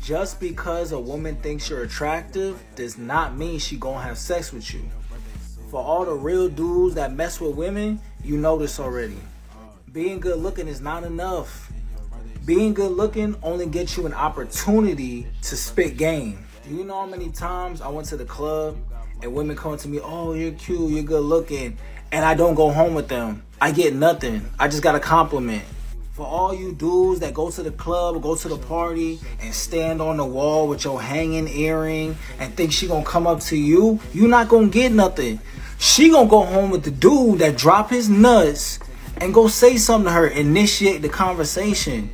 Just because a woman thinks you're attractive does not mean she gonna have sex with you. For all the real dudes that mess with women, you know this already. Being good looking is not enough. Being good looking only gets you an opportunity to spit game. Do you know how many times I went to the club and women come to me, oh, you're cute, you're good looking, and I don't go home with them. I get nothing. I just got a compliment. For all you dudes that go to the club or go to the party and stand on the wall with your hanging earring and think she gonna come up to you, you not gonna get nothing. She gonna go home with the dude that drop his nuts and go say something to her, initiate the conversation.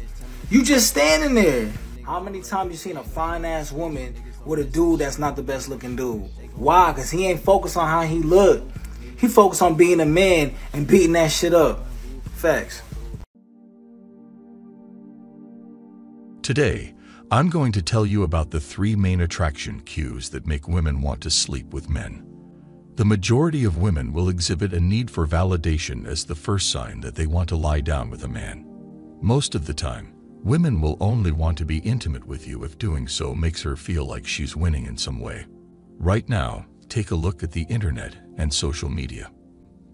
You just standing there. How many times you seen a fine ass woman with a dude that's not the best looking dude? Why? Because he ain't focused on how he look. He focused on being a man and beating that shit up. Facts. Today, I'm going to tell you about the 3 main attraction cues that make women want to sleep with men. The majority of women will exhibit a need for validation as the first sign that they want to lie down with a man. Most of the time, women will only want to be intimate with you if doing so makes her feel like she's winning in some way. Right now, take a look at the internet and social media.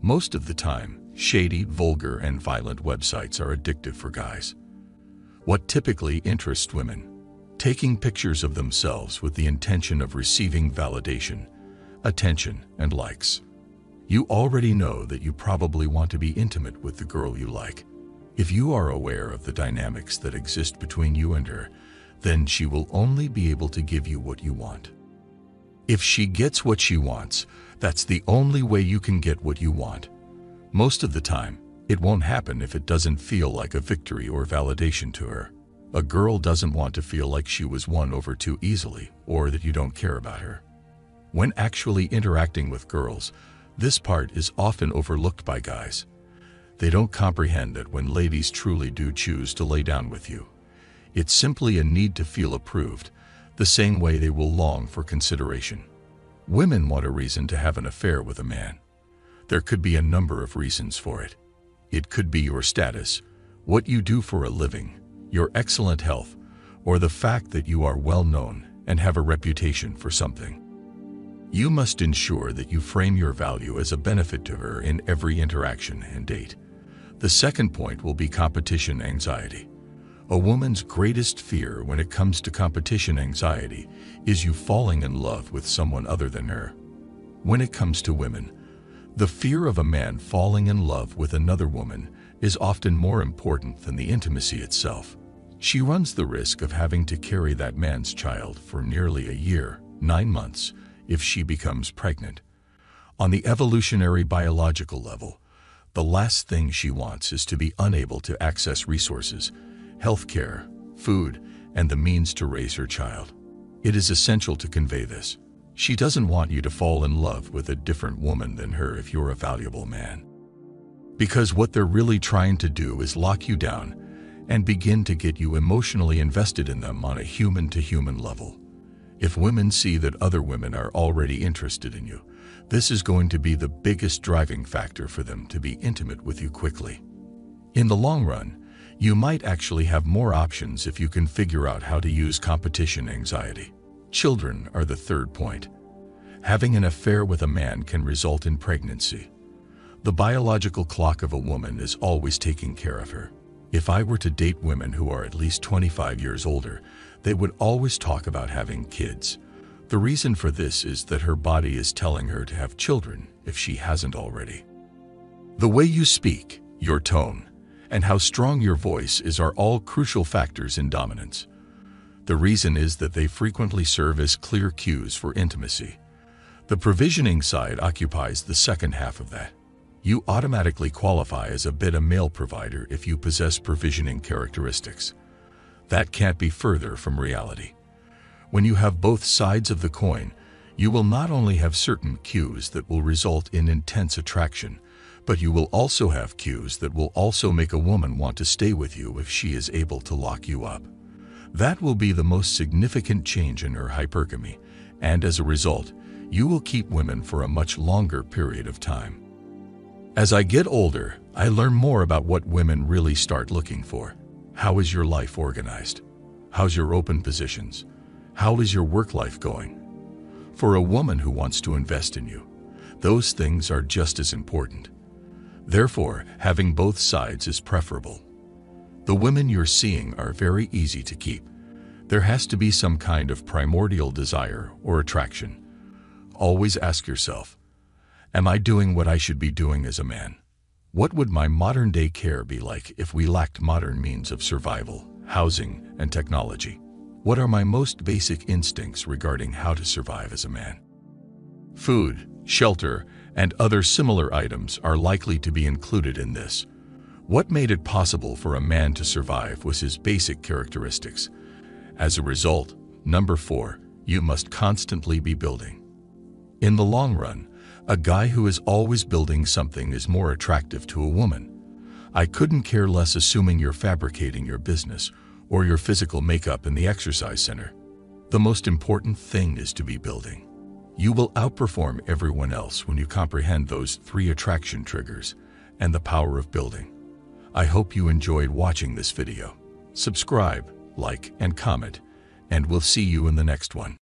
Most of the time, shady, vulgar, and violent websites are addictive for guys. What typically interests women? Taking pictures of themselves with the intention of receiving validation, attention, and likes. You already know that you probably want to be intimate with the girl you like. If you are aware of the dynamics that exist between you and her, then she will only be able to give you what you want. If she gets what she wants, that's the only way you can get what you want. Most of the time, it won't happen if it doesn't feel like a victory or validation to her. A girl doesn't want to feel like she was won over too easily or that you don't care about her. When actually interacting with girls, this part is often overlooked by guys. They don't comprehend that when ladies truly do choose to lay down with you, it's simply a need to feel approved, the same way they will long for consideration. Women want a reason to have an affair with a man. There could be a number of reasons for it. It could be your status, what you do for a living, your excellent health, or the fact that you are well known and have a reputation for something. You must ensure that you frame your value as a benefit to her in every interaction and date. The second point will be competition anxiety. A woman's greatest fear when it comes to competition anxiety is you falling in love with someone other than her. When it comes to women, the fear of a man falling in love with another woman is often more important than the intimacy itself. She runs the risk of having to carry that man's child for nearly a year, 9 months, if she becomes pregnant. On the evolutionary biological level, the last thing she wants is to be unable to access resources, healthcare, food, and the means to raise her child. It is essential to convey this. She doesn't want you to fall in love with a different woman than her if you're a valuable man. Because what they're really trying to do is lock you down and begin to get you emotionally invested in them on a human-to-human level. If women see that other women are already interested in you, this is going to be the biggest driving factor for them to be intimate with you quickly. In the long run, you might actually have more options if you can figure out how to use competition anxiety. Children are the third point. Having an affair with a man can result in pregnancy. The biological clock of a woman is always taking care of her. If I were to date women who are at least 25 years older, they would always talk about having kids. The reason for this is that her body is telling her to have children if she hasn't already. The way you speak, your tone, and how strong your voice is are all crucial factors in dominance. The reason is that they frequently serve as clear cues for intimacy. The provisioning side occupies the second half of that. You automatically qualify as a beta male provider if you possess provisioning characteristics. That can't be further from reality. When you have both sides of the coin, you will not only have certain cues that will result in intense attraction, but you will also have cues that will also make a woman want to stay with you if she is able to lock you up. That will be the most significant change in her hypergamy, and as a result, you will keep women for a much longer period of time. As I get older, I learn more about what women really start looking for. How is your life organized? How's your open positions? How is your work life going? For a woman who wants to invest in you, those things are just as important. Therefore, having both sides is preferable. The women you're seeing are very easy to keep. There has to be some kind of primordial desire or attraction. Always ask yourself, am I doing what I should be doing as a man? What would my modern-day care be like if we lacked modern means of survival, housing, and technology? What are my most basic instincts regarding how to survive as a man? Food, shelter, and other similar items are likely to be included in this. What made it possible for a man to survive was his basic characteristics. As a result, number 4, you must constantly be building. In the long run, a guy who is always building something is more attractive to a woman. I couldn't care less assuming you're fabricating your business or your physical makeup in the exercise center. The most important thing is to be building. You will outperform everyone else when you comprehend those 3 attraction triggers and the power of building. I hope you enjoyed watching this video. Subscribe, like, and comment, and we'll see you in the next one.